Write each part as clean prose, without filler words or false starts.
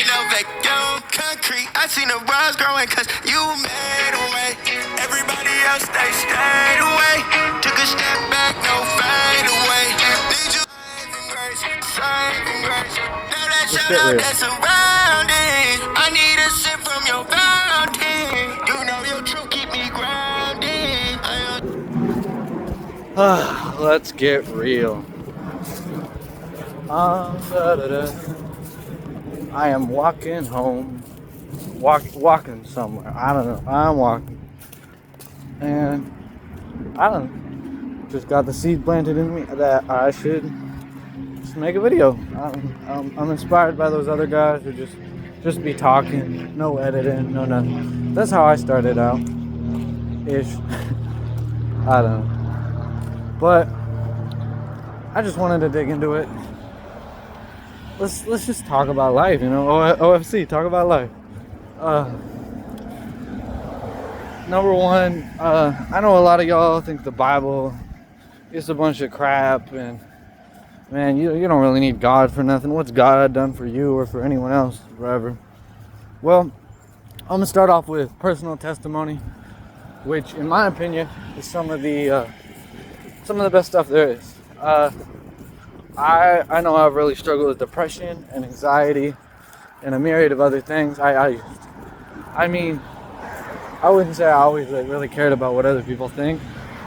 no vacuum concrete. I seen the rocks growing cause you made a way. Everybody else, they stayed away. Took a step back, no fade away. Need you saving grace, saving grace. Now that shadow that's surrounding, I need a sip from your fountain. You know your truth keep me grounded. Let's get real. I am walking home. Walking somewhere. I don't know. I'm walking. And I don't know. Just got the seed planted in me that I should just make a video. I'm inspired by those other guys who just be talking. No editing. No nothing. That's how I started out. Ish. I don't know. But I just wanted to dig into it. Let's just talk about life, you know. OFC, talk about life. Number one, I know a lot of y'all think the Bible is a bunch of crap, and man, you don't really need God for nothing. What's God done for you or for anyone else, forever? Well, I'm gonna start off with personal testimony, which, in my opinion, is some of the best stuff there is. I know I've really struggled with depression and anxiety and a myriad of other things. I mean, I wouldn't say I always really cared about what other people think,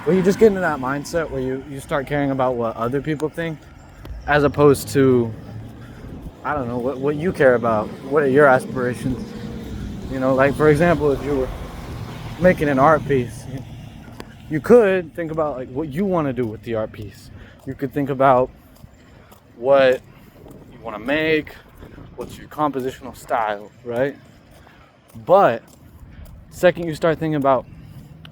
but you just get into that mindset where you start caring about what other people think as opposed to, I don't know, what you care about. What are your aspirations? You know, like, for example, if you were making an art piece, you could think about like what you want to do with the art piece. You could think about what you want to make, what's your compositional style, right? But second you start thinking about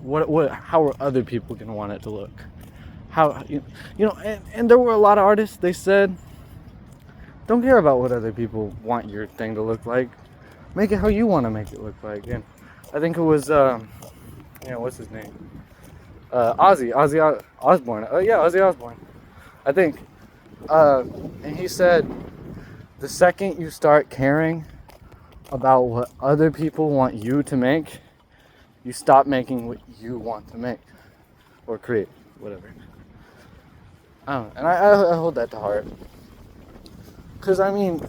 how are other people gonna want it to look, how you know, and there were a lot of artists, they said, don't care about what other people want your thing to look like, make it how you want to make it look like. And I think it was what's his name, Ozzy Osbourne. Ozzy Osbourne, I think. And he said, the second you start caring about what other people want you to make, you stop making what you want to make or create, whatever. And I hold that to heart. Because, I mean, the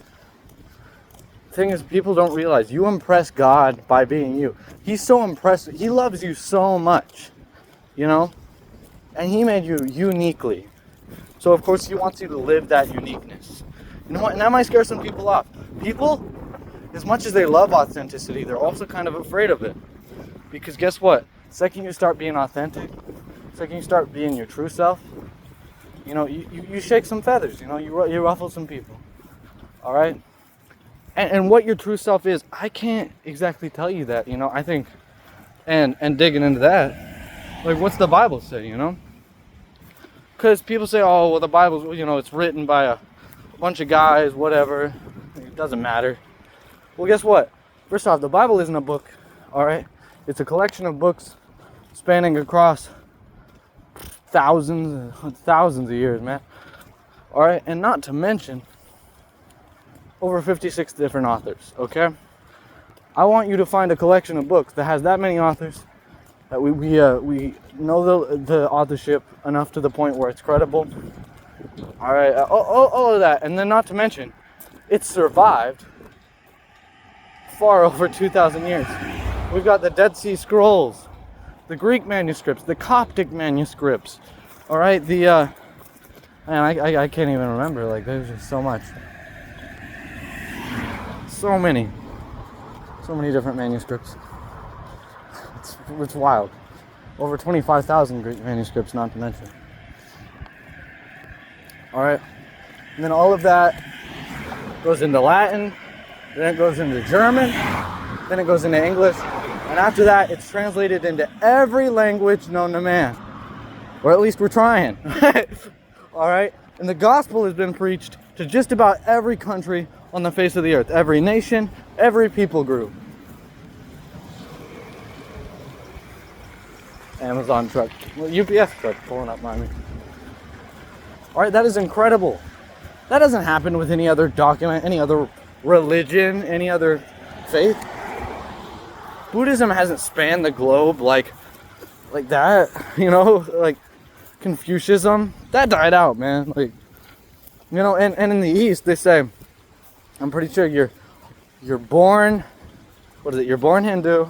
thing is, people don't realize you impress God by being you. He's so impressive. He loves you so much, you know? And he made you uniquely. So, of course, he wants you to live that uniqueness. You know what? And that might scare some people off. People, as much as they love authenticity, they're also kind of afraid of it. Because guess what? The second you start being authentic, the second you start being your true self, you know, you shake some feathers, you know, you ruffle some people. All right? And what your true self is, I can't exactly tell you that, you know. I think, and digging into that, like, what's the Bible say, you know? Because people say, oh, well, the Bible's, you know, it's written by a bunch of guys, whatever. It doesn't matter. Well, guess what? First off, the Bible isn't a book, all right? It's a collection of books spanning across thousands of years, man. All right? And not to mention, over 56 different authors, okay? I want you to find a collection of books that has that many authors, that we know the authorship enough to the point where it's credible. All right, all of that, and then not to mention, it's survived far over 2,000 years. We've got the Dead Sea Scrolls, the Greek manuscripts, the Coptic manuscripts. All right, man, I can't even remember. Like, there's just so much, so many different manuscripts. It's wild. Over 25,000 Greek manuscripts, not to mention. All right, and then all of that goes into Latin, then it goes into German, then it goes into English, and after that, it's translated into every language known to man, or at least we're trying. All right, and the gospel has been preached to just about every country on the face of the earth, every nation, every people group. Amazon truck, UPS truck pulling up by me. All right, that is incredible. That doesn't happen with any other document, any other religion, any other faith. Buddhism hasn't spanned the globe like that, you know, like Confucianism, that died out, man. Like, you know, and in the East they say, I'm pretty sure you're born, what is it? You're born Hindu.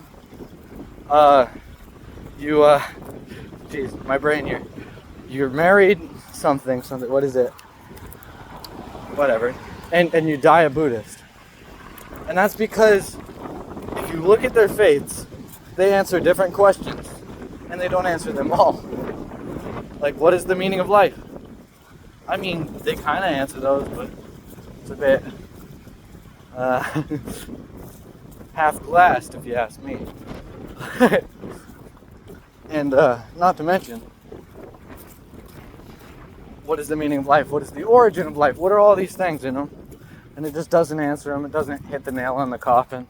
Geez, my brain here. You're married something. What is it? Whatever. And you die a Buddhist. And that's because if you look at their faiths, they answer different questions, and they don't answer them all. Like, what is the meaning of life? I mean, they kind of answer those, but it's a bit half-glassed, if you ask me. And not to mention, what is the meaning of life? What is the origin of life? What are all these things, you know? And it just doesn't answer them. It doesn't hit the nail on the coffin.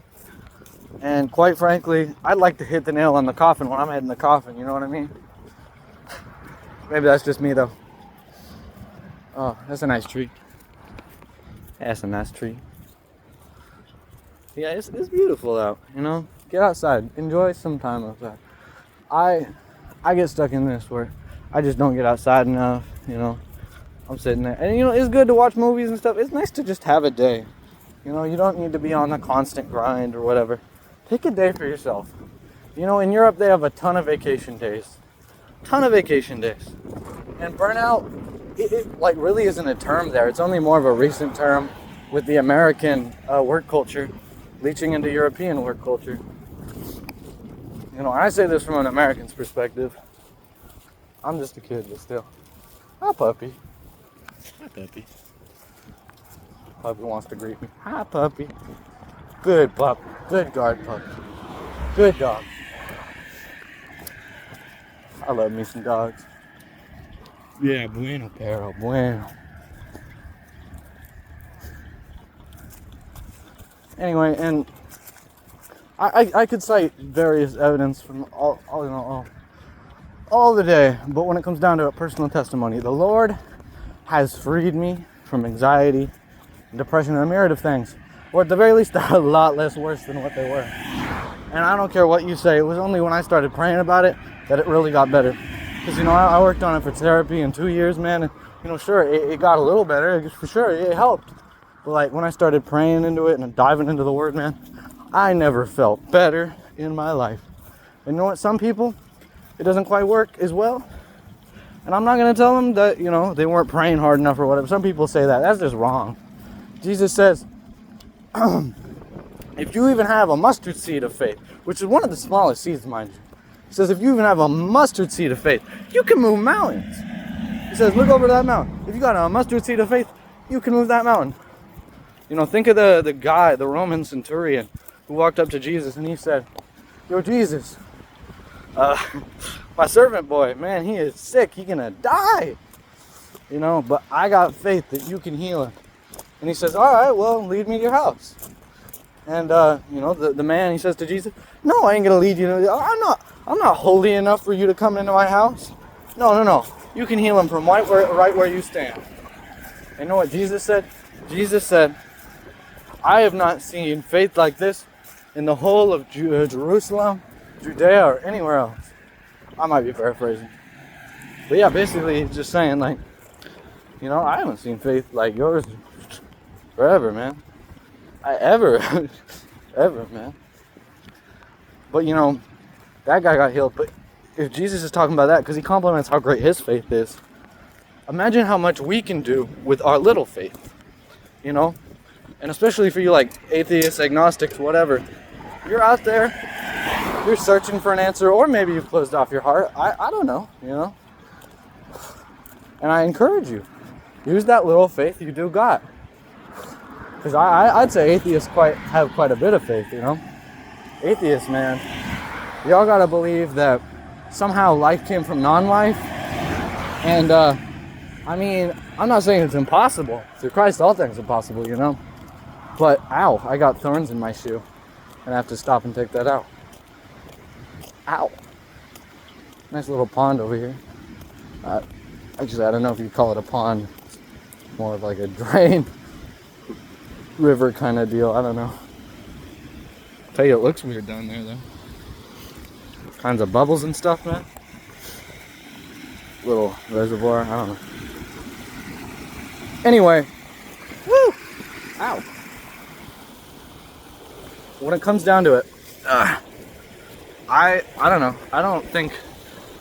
And quite frankly, I'd like to hit the nail on the coffin when I'm hitting the coffin, you know what I mean? Maybe that's just me, though. Oh, that's a nice tree. That's a nice tree. Yeah, it's beautiful out, you know? Get outside. Enjoy some time outside. I get stuck in this where I just don't get outside enough, you know? I'm sitting there. And, you know, it's good to watch movies and stuff. It's nice to just have a day. You know, you don't need to be on a constant grind or whatever. Take a day for yourself. You know, in Europe, they have a ton of vacation days. Ton of vacation days. And burnout, it like really isn't a term there. It's only more of a recent term with the American work culture leaching into European work culture. You know, I say this from an American's perspective. I'm just a kid, but still. Hi, puppy. Hi, puppy. Puppy wants to greet me. Hi, puppy. Good pup. Good guard pup. Good dog. I love me some dogs. Yeah, bueno, pero bueno. Anyway, and I could cite various evidence from all the day, but when it comes down to a personal testimony, the Lord has freed me from anxiety and depression and a myriad of things, or at the very least, they're a lot less worse than what they were. And I don't care what you say, it was only when I started praying about it that it really got better. Because, you know, I worked on it for therapy in 2 years, man, and, you know, sure, it got a little better, for sure, it helped. But, like, when I started praying into it and diving into the Word, man, I never felt better in my life. And you know what, some people, it doesn't quite work as well. And I'm not going to tell them that, you know, they weren't praying hard enough or whatever. Some people say that. That's just wrong. Jesus says, if you even have a mustard seed of faith, which is one of the smallest seeds, mind you. He says, if you even have a mustard seed of faith, you can move mountains. He says, look over that mountain. If you got a mustard seed of faith, you can move that mountain. You know, think of the guy, the Roman centurion, who walked up to Jesus and he said, yo, Jesus, my servant boy, man, he is sick. He's gonna die. You know, but I got faith that you can heal him. And he says, all right, well, lead me to your house. And, you know, the man, he says to Jesus, no, I ain't gonna lead you. I'm not holy enough for you to come into my house. No. You can heal him from right where you stand. And you know what Jesus said? Jesus said, I have not seen faith like this in the whole of Jerusalem, Judea, or anywhere else. I might be paraphrasing. But yeah, basically he's just saying, like, you know, I haven't seen faith like yours forever, man. Ever, man. But, you know, that guy got healed. But if Jesus is talking about that, because he compliments how great his faith is, imagine how much we can do with our little faith, you know? And especially for you, like, atheists, agnostics, whatever. You're out there, you're searching for an answer, or maybe you've closed off your heart. I don't know, you know? And I encourage you, use that little faith you do got. Because I'd say atheists have quite a bit of faith, you know? Atheists, man, y'all gotta believe that somehow life came from non-life. And, I mean, I'm not saying it's impossible. Through Christ, all things are possible, you know? But, ow, I got thorns in my shoe. And I have to stop and take that out. Ow. Nice little pond over here. Actually, I don't know if you call it a pond. It's more of like a drain. river kind of deal. I don't know. Tell you, it looks weird down there though. Kinds of bubbles and stuff, man. Little reservoir. I don't know. Anyway, woo! Ow. When it comes down to it, I don't know. I don't think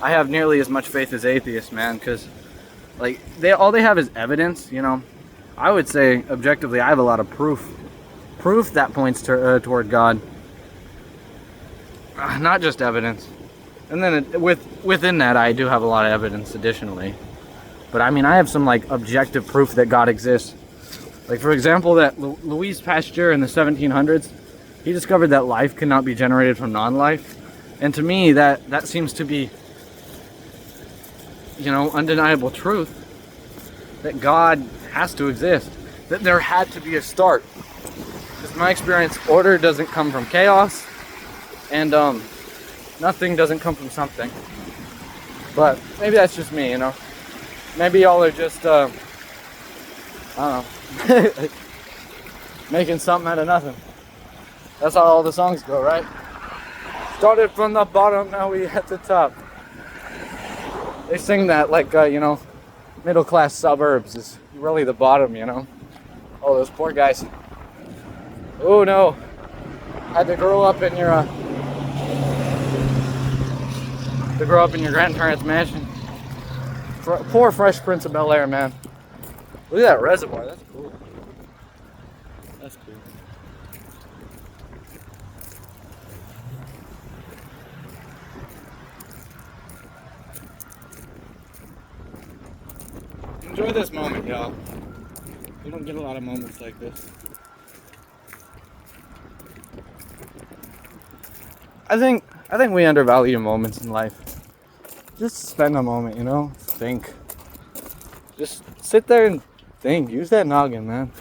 I have nearly as much faith as atheists, man, because like all they have is evidence, you know. I would say objectively I have a lot of proof that points toward God, not just evidence. And then within that I do have a lot of evidence additionally, but I mean I have some like objective proof that God exists. Like for example, that Louis Pasteur in the 1700s, he discovered that life cannot be generated from non-life. And to me, that seems to be, you know, undeniable truth. That God has to exist. That there had to be a start. Because in my experience, order doesn't come from chaos. And nothing doesn't come from something. But maybe that's just me, you know. Maybe y'all are just, I don't know, making something out of nothing. That's how all the songs go, right? Started from the bottom, now we at the top. They sing that like, you know, middle class suburbs is really the bottom, you know. Oh, those poor guys. Oh no, had to grow up in your grandparents' mansion. Poor Fresh Prince of Bel-Air, man. Look at that reservoir. That's cool. That's cool. Enjoy this moment, y'all. You don't get a lot of moments like this. I think we undervalue moments in life. Just spend a moment, you know? Think. Just sit there and think. Use that noggin, man.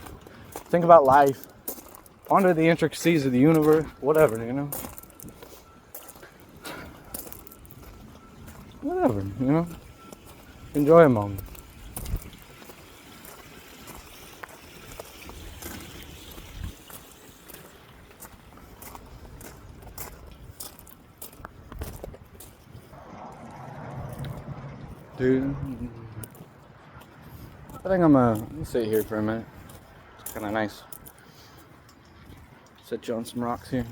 Think about life. Ponder the intricacies of the universe. Whatever, you know? Whatever, you know? Enjoy a moment. Dude, I think I'm gonna sit here for a minute. It's kind of nice. Sit you on some rocks here.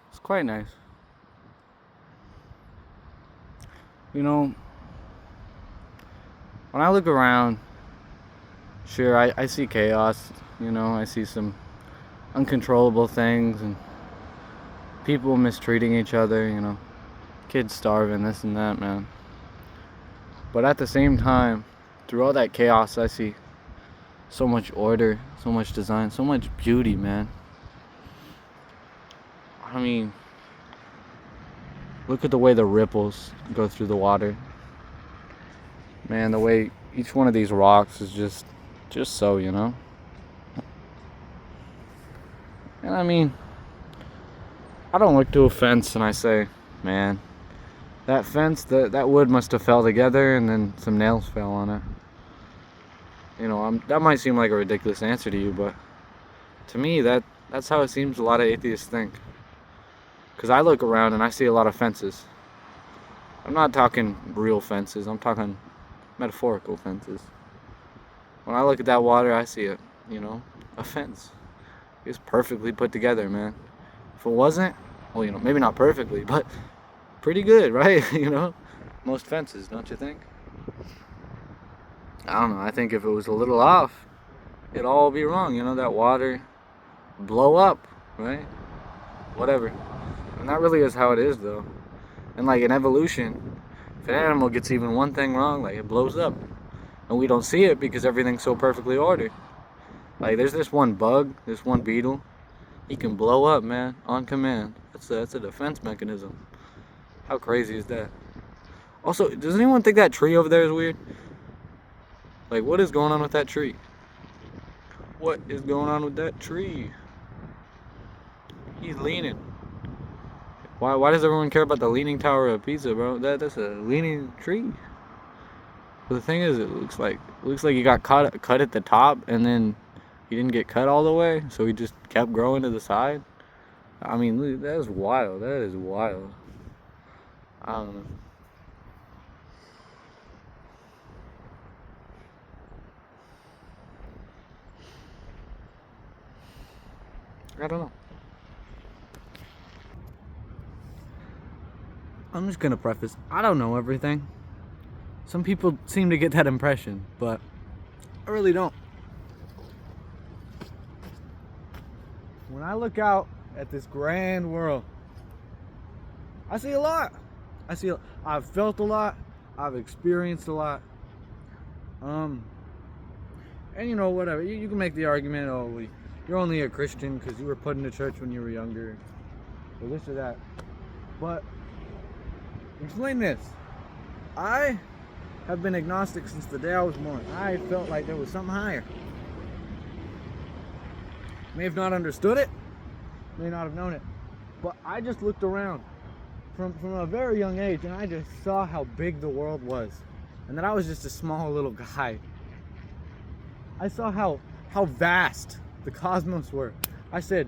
It's quite nice. You know, when I look around, sure, I see chaos, you know, I see some uncontrollable things and people mistreating each other, you know, kids starving, this and that, man. But at the same time, through all that chaos, I see so much order, so much design, so much beauty, man. I mean, look at the way the ripples go through the water. Man, the way each one of these rocks is just so, you know? And I mean, I don't look to a fence and I say, man, that fence, that wood must have fell together and then some nails fell on it. You know, that might seem like a ridiculous answer to you, but to me, that's how it seems a lot of atheists think. Because I look around and I see a lot of fences. I'm not talking real fences, I'm talking metaphorical fences. When I look at that water, I see it, you know, a fence. It's perfectly put together, man. If it wasn't, well, you know, maybe not perfectly, but pretty good, right? You know, most fences, don't you think? I don't know, I think if it was a little off, it'd all be wrong, you know, that water blow up, right? Whatever. And that really is how it is, though. And like in evolution, if an animal gets even one thing wrong, like it blows up. And we don't see it because everything's so perfectly ordered. Like, there's this one bug, this one beetle. He can blow up, man, on command. That's a defense mechanism. How crazy is that? Also, does anyone think that tree over there is weird? Like, what is going on with that tree? What is going on with that tree? He's leaning. Why does everyone care about the leaning tower of Pisa, bro? That's a leaning tree. But the thing is, it looks like he got cut at the top, and then he didn't get cut all the way, so he just kept growing to the side. I mean, look, that is wild. That is wild. I don't know. I don't know. I'm just gonna preface, I don't know everything. Some people seem to get that impression, but I really don't. When I look out at this grand world, I see a lot. I've felt a lot. I've experienced a lot. And you know, whatever. You can make the argument, oh, you're only a Christian because you were put into church when you were younger, or this or that. But explain this. I have been agnostic since the day I was born. I felt like there was something higher. May have not understood it, may not have known it, but I just looked around from a very young age, and I just saw how big the world was, and that I was just a small little guy. I saw how vast the cosmos were. I said,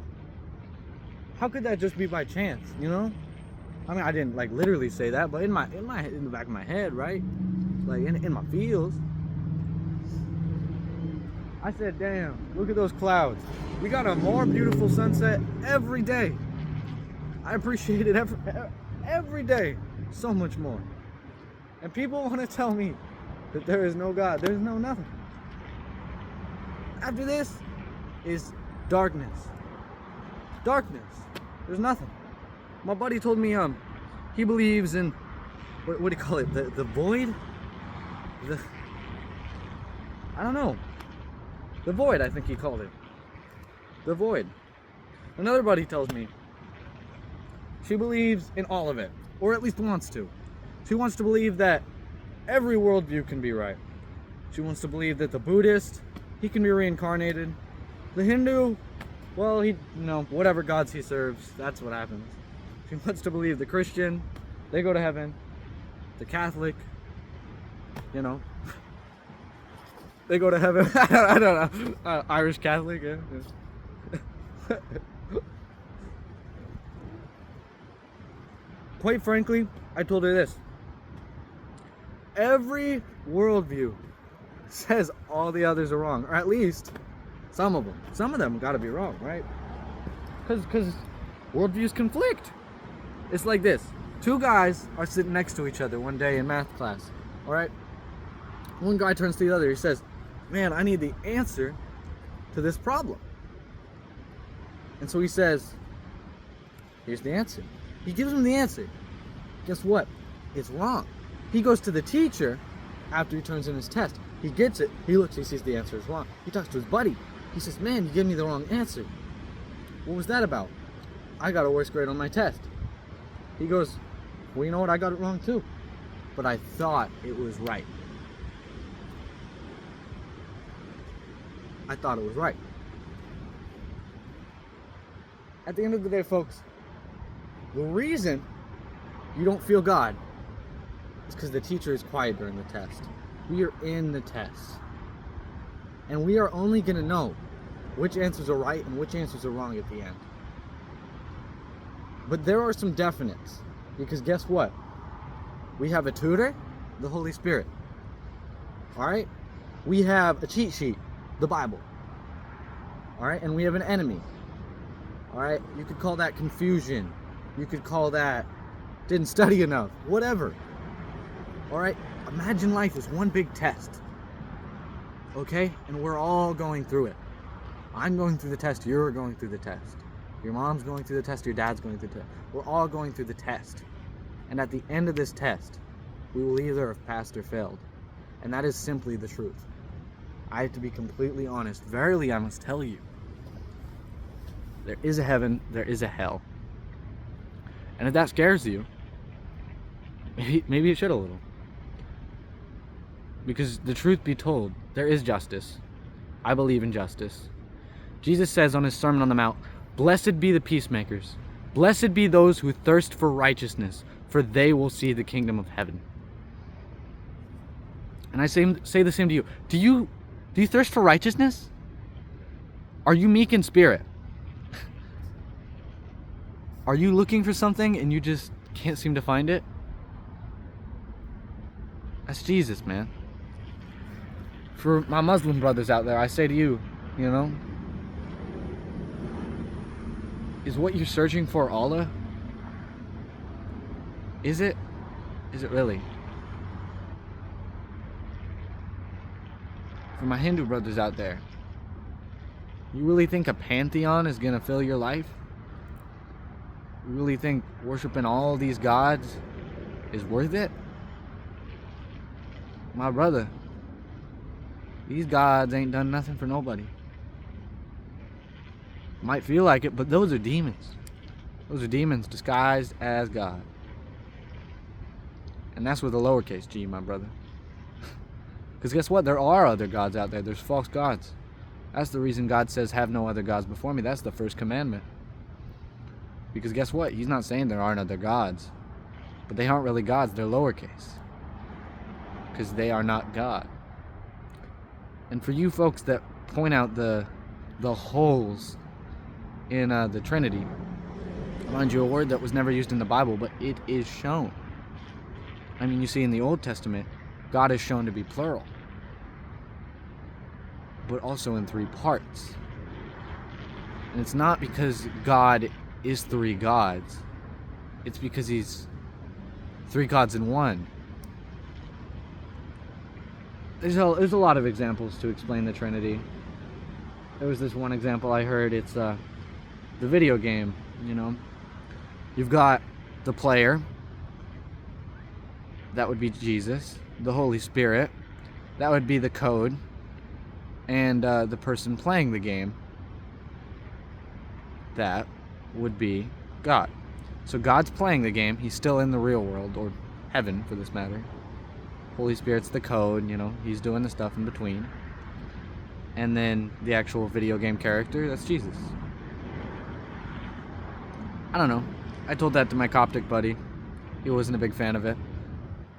how could that just be by chance, you know? I mean, I didn't like literally say that, but in the back of my head, right? Like in my feels, I said, damn, look at those clouds. We got a more beautiful sunset every day. I appreciate it every day so much more. And people want to tell me that there is no God. There's no nothing. After this is darkness. Darkness. There's nothing. My buddy told me he believes in what do you call it? The void? I don't know. The void, I think he called it. The void. Another buddy tells me she believes in all of it, or at least wants to. She wants to believe that every worldview can be right. She wants to believe that the Buddhist, he can be reincarnated. The Hindu, well, whatever gods he serves, that's what happens. She wants to believe the Christian, they go to heaven. The Catholic, they go to heaven. I don't know. Irish Catholic, yeah. Quite frankly, I told her this. Every worldview says all the others are wrong, or at least some of them. Some of them got to be wrong, right? Because worldviews conflict. It's like this. Two guys are sitting next to each other one day in math class, all right? One guy turns to the other. He says, man, I need the answer to this problem. And so he says, here's the answer. He gives him the answer. Guess what? It's wrong. He goes to the teacher after he turns in his test. He gets it. He looks. He sees the answer is wrong. He talks to his buddy. He says, man, you gave me the wrong answer. What was that about? I got a worse grade on my test. He goes, well, you know what? I got it wrong too. But I thought it was right. I thought it was right. At the end of the day, folks, the reason you don't feel God is because the teacher is quiet during the test. We are in the test. And we are only going to know which answers are right and which answers are wrong at the end. But there are some definites. Because guess what? We have a tutor, the Holy Spirit. Alright? We have a cheat sheet, the Bible. Alright? And we have an enemy. Alright? You could call that confusion. You could call that didn't study enough. Whatever. Alright? Imagine life is one big test. Okay? And we're all going through it. I'm going through the test. You're going through the test. Your mom's going through the test. Your dad's going through the test. We're all going through the test. And at the end of this test, we will either have passed or failed. And that is simply the truth. I have to be completely honest. Verily, I must tell you, there is a heaven, there is a hell. And if that scares you, maybe it should a little. Because the truth be told, there is justice. I believe in justice. Jesus says on his Sermon on the Mount, "Blessed be the peacemakers. Blessed be those who thirst for righteousness, for they will see the kingdom of heaven." And I say the same to you. Do you thirst for righteousness? Are you meek in spirit? Are you looking for something and you just can't seem to find it? That's Jesus, man. For my Muslim brothers out there, I say to you, is what you're searching for Allah? Is it? Is it really? For my Hindu brothers out there, you really think a pantheon is gonna fill your life? You really think worshiping all these gods is worth it? My brother, these gods ain't done nothing for nobody. Might feel like it, but those are demons. Those are demons disguised as God. And that's with a lowercase g, my brother. Because guess what? There are other gods out there. There's false gods. That's the reason God says, "Have no other gods before me." That's the first commandment. Because guess what? He's not saying there aren't other gods. But they aren't really gods. They're lowercase. Because they are not God. And for you folks that point out the holes in the Trinity, mind you, a word that was never used in the Bible, but it is shown. I mean, you see in the Old Testament, God is shown to be plural, but also in 3 parts. And it's not because God is 3 gods. It's because he's 3 gods in one. There's a lot of examples to explain the Trinity. There was this one example I heard. It's the video game, You've got the player. That would be Jesus. The Holy Spirit. That would be the code. And the person playing the game. That would be God. So God's playing the game. He's still in the real world, or heaven for this matter. Holy Spirit's the code, He's doing the stuff in between. And then the actual video game character, that's Jesus. I don't know. I told that to my Coptic buddy. He wasn't a big fan of it.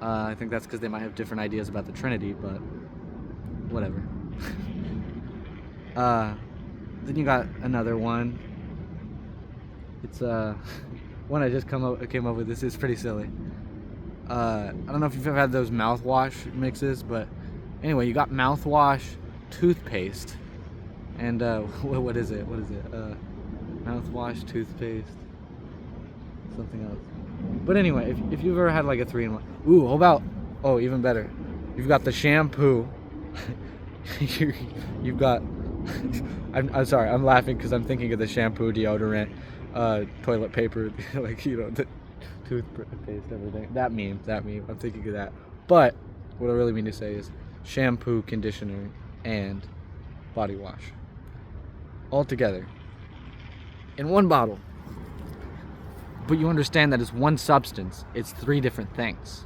I think that's because they might have different ideas about the Trinity, but whatever. Then you got another one. It's one I just came up with. This is pretty silly. I don't know if you've ever had those mouthwash mixes, but anyway, you got mouthwash, toothpaste, and what is it? Mouthwash, toothpaste, something else. But anyway, if you've ever had like a 3-in-1, even better, you've got the shampoo. You've got. I'm sorry, I'm laughing because I'm thinking of the shampoo, deodorant, toilet paper, the toothpaste, everything. That meme. I'm thinking of that. But what I really mean to say is shampoo, conditioner, and body wash. All together. In one bottle. But you understand that it's one substance. It's 3 different things.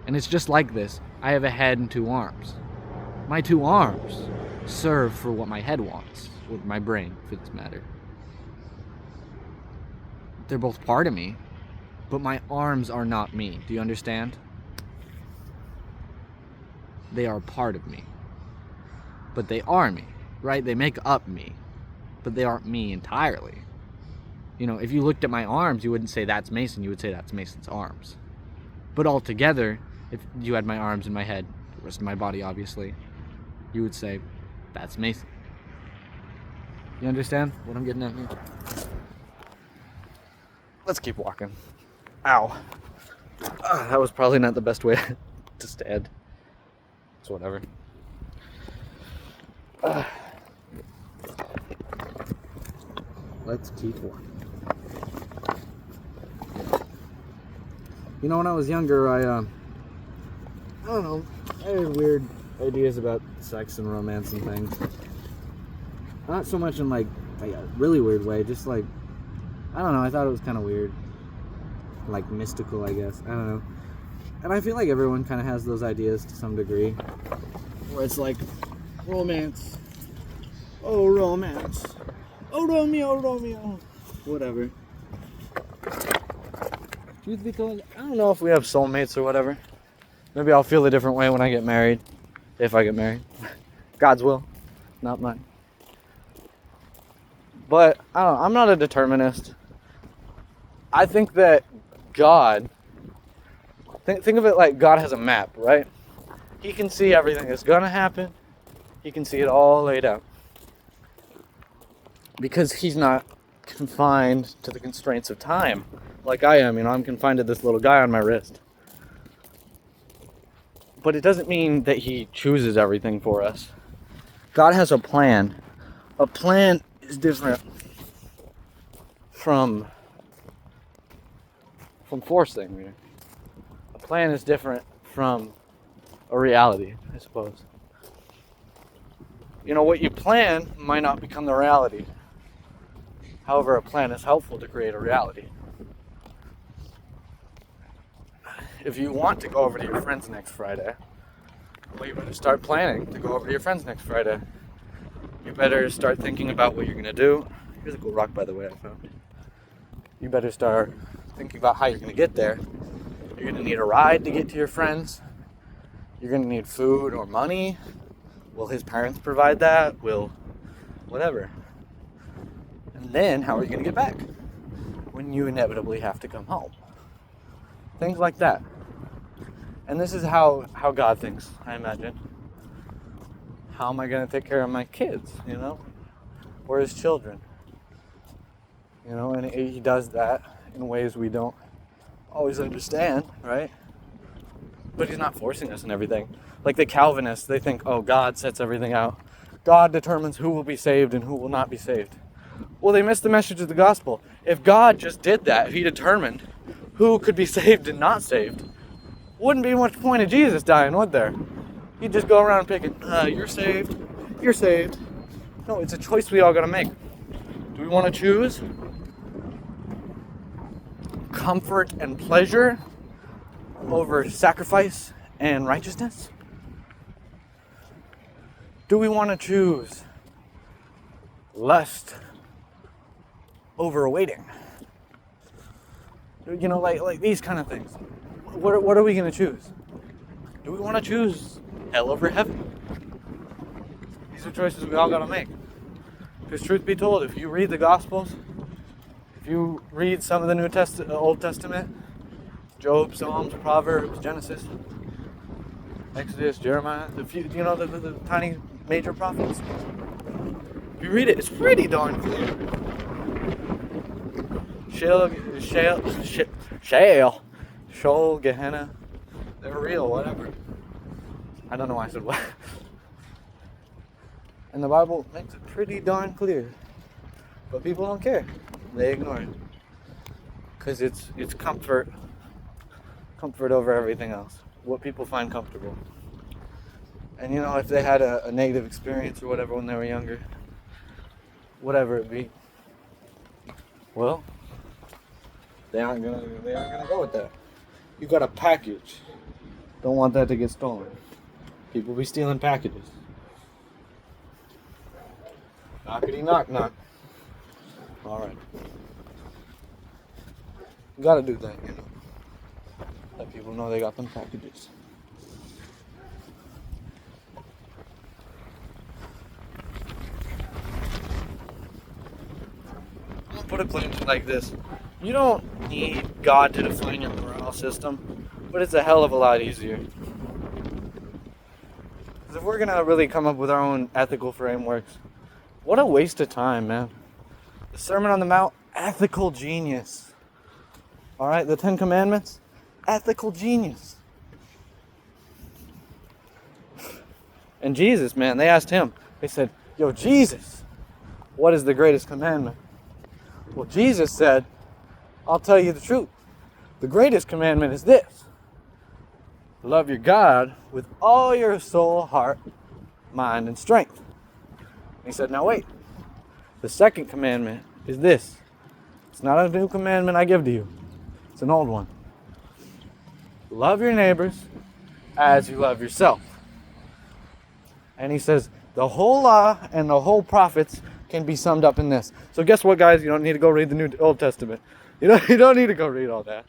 And it's just like this. I have a head and 2 arms. My 2 arms serve for what my head wants, with my brain, for this matter. They're both part of me, but my arms are not me. Do you understand? They are part of me. But they are me, right? They make up me, but they aren't me entirely. If you looked at my arms, you wouldn't say that's Mason, you would say that's Mason's arms. But altogether, if you had my arms and my head, the rest of my body obviously, you would say that's Mason. You understand what I'm getting at here? Let's keep walking. Ow. That was probably not the best way to stand. It's whatever. Let's keep walking. When I was younger, I don't know, I had weird ideas about sex and romance and things. Not so much in like a really weird way, just like, I don't know, I thought it was kind of weird. Like mystical, I guess. I don't know. And I feel like everyone kind of has those ideas to some degree. Where it's like, romance. Oh, romance. Oh, Romeo, Romeo. Whatever. Truth be told, I don't know if we have soulmates or whatever. Maybe I'll feel a different way when I get married. If I get married. God's will, not mine. But, I don't know, I'm not a determinist. I think that God, think of it like God has a map, right? He can see everything that's gonna happen. He can see it all laid out. Because he's not confined to the constraints of time like I am. I'm confined to this little guy on my wrist. But it doesn't mean that he chooses everything for us. God has a plan. A plan is different from forcing. A plan is different from a reality, I suppose. What you plan might not become the reality. However, a plan is helpful to create a reality. If you want to go over to your friends next Friday, well, you better start planning to go over to your friends next Friday. You better start thinking about what you're going to do. Here's a cool rock, by the way, I found. You better start thinking about how you're going to get there. You're going to need a ride to get to your friends. You're going to need food or money. Will his parents provide that? Will whatever. And then, how are you going to get back when you inevitably have to come home? Things like that. And this is how God thinks, I imagine. How am I going to take care of my kids, or his children? And he does that in ways we don't always understand, right? But he's not forcing us in everything. Like the Calvinists, they think, oh, God sets everything out. God determines who will be saved and who will not be saved. Well, they missed the message of the gospel. If God just did that, if he determined who could be saved and not saved, wouldn't be much point of Jesus dying, would there? He'd just go around picking, you're saved, you're saved. No, it's a choice we all gotta make. Do we want to choose comfort and pleasure over sacrifice and righteousness? Do we want to choose lust over waiting? Like these kind of things. What are we going to choose? Do we want to choose hell over heaven? These are choices we all got to make. Because truth be told, if you read the Gospels, if you read some of the Old Testament, Job, Psalms, Proverbs, Genesis, Exodus, Jeremiah, the tiny major prophets, if you read it, it's pretty darn clear. Sheol, Gehenna, they're real, whatever. I don't know why I said what. And the Bible makes it pretty darn clear. But people don't care. They ignore it. Because it's comfort over everything else. What people find comfortable. And if they had a negative experience or whatever when they were younger, whatever it be, well, they aren't gonna go with that. You got a package. Don't want that to get stolen. People be stealing packages. Knockety knock knock. Alright. You gotta do that, Let people know they got them packages. I'm gonna put it plainly like this. You don't need God to define your moral system, but it's a hell of a lot easier. Because if we're gonna really come up with our own ethical frameworks, what a waste of time, man. The Sermon on the Mount, ethical genius. Alright, the 10 Commandments, ethical genius. And Jesus, man, they asked him, they said, yo, Jesus, what is the greatest commandment? Well, Jesus said, I'll tell you the truth. The greatest commandment is this. Love your God with all your soul, heart, mind, and strength. And he said, now wait. The second commandment is this. It's not a new commandment I give to you. It's an old one. Love your neighbors as you love yourself. And he says, the whole law and the whole prophets can be summed up in this. So guess what, guys? You don't need to go read the Old Testament. You don't need to go read all that.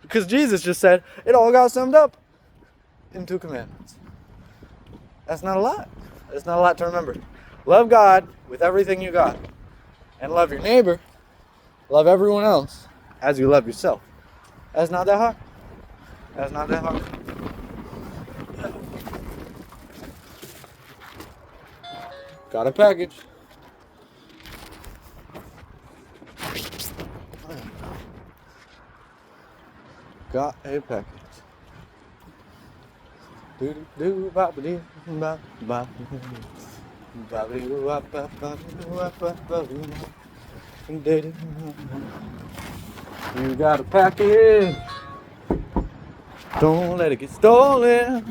Because Jesus just said, it all got summed up in 2 commandments. That's not a lot. That's not a lot to remember. Love God with everything you got. And love your neighbor. Love everyone else as you love yourself. That's not that hard. That's not that hard. Got a package. Got a package. Do do bop dee bop bop bop bop bop bop bop. You got a package. Don't let it get stolen.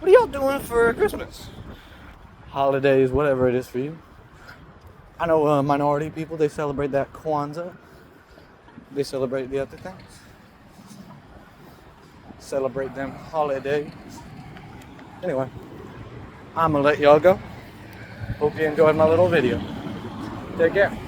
What are y'all doing for Christmas? Holidays, whatever it is for you. I know minority people, they celebrate that Kwanzaa. They celebrate the other things. Celebrate them holidays. Anyway, I'm gonna let y'all go. Hope you enjoyed my little video. Take care.